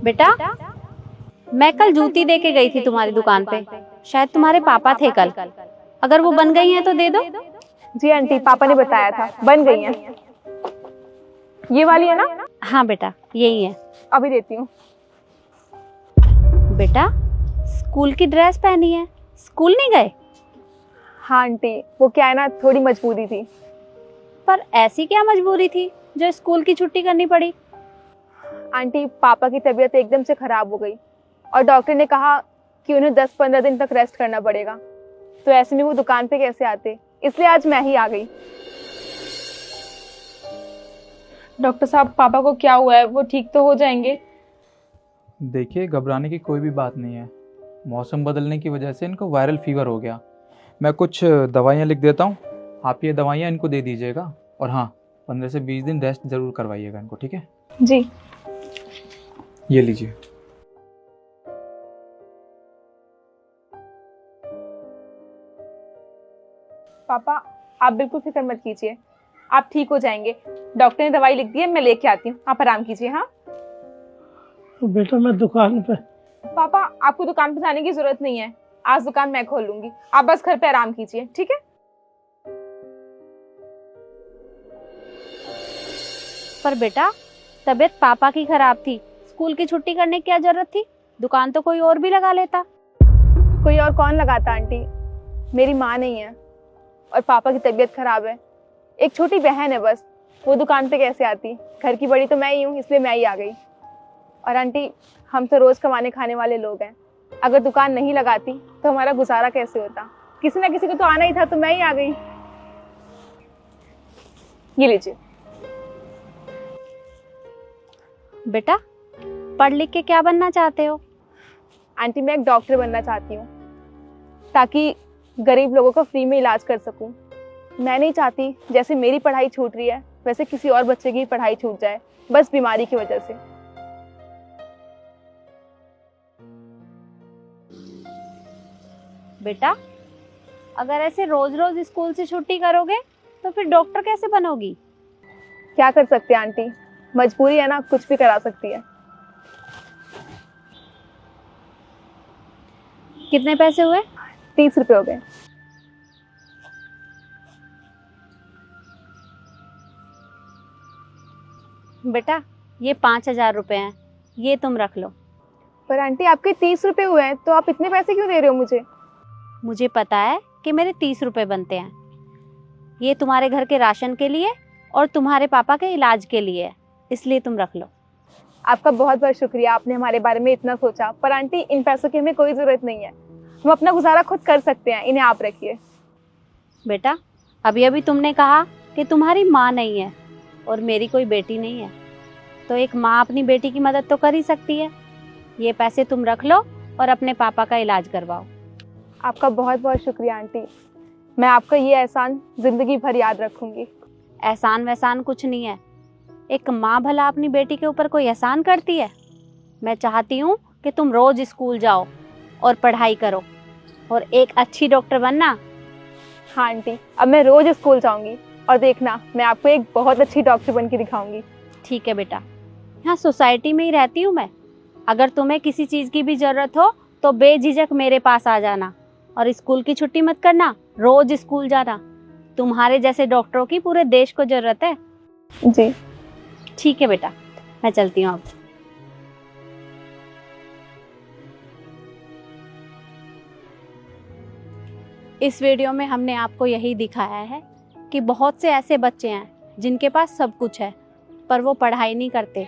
बेटा, मैं कल जूती दे के गई थी तुम्हारी दुकान पे, शायद तुम्हारे पापा थे कल। अगर वो बन गई हैं तो दे दो। जी आंटी, पापा ने बताया था, बन गई हैं। ये वाली है ना? हाँ बेटा, यही है। अभी देती हूँ। बेटा, स्कूल की ड्रेस पहनी है, स्कूल नहीं गए? हाँ आंटी, वो क्या है ना, थोड़ी मजबूरी थी। पर ऐसी क्या मजबूरी थी जो स्कूल की छुट्टी करनी पड़ी? आंटी, पापा की तबीयत एकदम से खराब हो गई और डॉक्टर ने कहा कि उन्हें 10-15 दिन तक रेस्ट करना पड़ेगा। तो ऐसे में वो दुकान पे कैसे आते, इसलिए आज मैं ही आ गई। डॉक्टर साहब, पापा को क्या हुआ है? वो ठीक तो हो जाएंगे? देखिए, घबराने की कोई भी बात नहीं है। मौसम बदलने की वजह से इनको वायरल फीवर हो गया। मैं कुछ दवाइयाँ लिख देता हूँ, आप ये दवाइयाँ इनको दे दीजिएगा। और हाँ, 15 से 20 दिन रेस्ट ज़रूर करवाइएगा इनको, ठीक है? जी। ये लीजिए। पापा, आप बिल्कुल फिक्र मत कीजिए, आप ठीक हो जाएंगे। डॉक्टर ने दवाई लिख दी है, मैं लेके आती हूँ, आप आराम कीजिए। हाँ बेटा, मैं दुकान पे। पापा, आपको दुकान पे जाने की जरूरत नहीं है, आज दुकान मैं खोल लूंगी, आप बस घर पे आराम कीजिए, ठीक है? पर बेटा, तबीयत पापा की खराब थी, स्कूल की छुट्टी करने की क्या जरूरत थी? दुकान तो कोई और भी लगा लेता। कोई और कौन लगाता आंटी? मेरी माँ नहीं है और पापा की तबीयत खराब है, एक छोटी बहन है बस, वो दुकान पे कैसे आती? घर की बड़ी तो मैं ही हूँ, इसलिए मैं ही आ गई। और आंटी, हम तो रोज कमाने खाने वाले लोग हैं, अगर दुकान नहीं लगाती तो हमारा गुजारा कैसे होता? किसी ना किसी को तो आना ही था, तो मैं ही आ गई। ये लीजिए। बेटा, पढ़ लिख के क्या बनना चाहते हो? आंटी, मैं एक डॉक्टर बनना चाहती हूँ ताकि गरीब लोगों का फ्री में इलाज कर सकूं। मैं नहीं चाहती जैसे मेरी पढ़ाई छूट रही है वैसे किसी और बच्चे की पढ़ाई छूट जाए, बस बीमारी की वजह से। बेटा, अगर ऐसे रोज रोज स्कूल से छुट्टी करोगे तो फिर डॉक्टर कैसे बनोगी? क्या कर सकते हैं आंटी, मजबूरी है ना, कुछ भी करा सकती है। कितने पैसे हुए? 30 रुपए हो गए। बेटा, ये 5,000 रुपए हैं, ये तुम रख लो। पर आंटी, आपके 30 रुपए हुए हैं, तो आप इतने पैसे क्यों दे रहे हो मुझे? मुझे पता है कि मेरे 30 रुपए बनते हैं। ये तुम्हारे घर के राशन के लिए और तुम्हारे पापा के इलाज के लिए है, इसलिए तुम रख लो। आपका बहुत बहुत शुक्रिया, आपने हमारे बारे में इतना सोचा। पर आंटी, इन पैसों की हमें कोई जरूरत नहीं है, हम अपना गुजारा खुद कर सकते हैं, इन्हें आप रखिए। बेटा, अभी अभी तुमने कहा कि तुम्हारी माँ नहीं है और मेरी कोई बेटी नहीं है, तो एक माँ अपनी बेटी की मदद तो कर ही सकती है। ये पैसे तुम रख लो और अपने पापा का इलाज करवाओ। आपका बहुत बहुत शुक्रिया आंटी, मैं आपका ये एहसान जिंदगी भर याद रखूंगी। एहसान वैसान कुछ नहीं है, एक माँ भला अपनी बेटी के ऊपर कोई एहसान करती है? मैं चाहती हूँ कि तुम रोज स्कूल जाओ और पढ़ाई करो और एक अच्छी डॉक्टर बनना। हाँ आंटी, अब मैं रोज स्कूल जाऊंगी और देखना, मैं आपको एक बहुत अच्छी डॉक्टर बन के दिखाऊंगी। ठीक है बेटा, यहाँ सोसाइटी में ही रहती हूँ मैं, अगर तुम्हें किसी चीज़ की भी ज़रूरत हो तो बेझिझक मेरे पास आ जाना। और स्कूल की छुट्टी मत करना, रोज स्कूल जाना। तुम्हारे जैसे डॉक्टरों की पूरे देश को ज़रूरत है। जी ठीक है बेटा, मैं चलती हूँ अब। इस वीडियो में हमने आपको यही दिखाया है कि बहुत से ऐसे बच्चे हैं जिनके पास सब कुछ है पर वो पढ़ाई नहीं करते,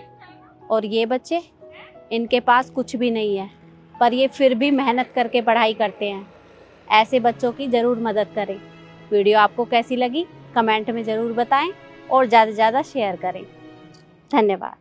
और ये बच्चे, इनके पास कुछ भी नहीं है पर ये फिर भी मेहनत करके पढ़ाई करते हैं। ऐसे बच्चों की ज़रूर मदद करें। वीडियो आपको कैसी लगी कमेंट में ज़रूर बताएं और ज़्यादा से ज़्यादा शेयर करें। धन्यवाद।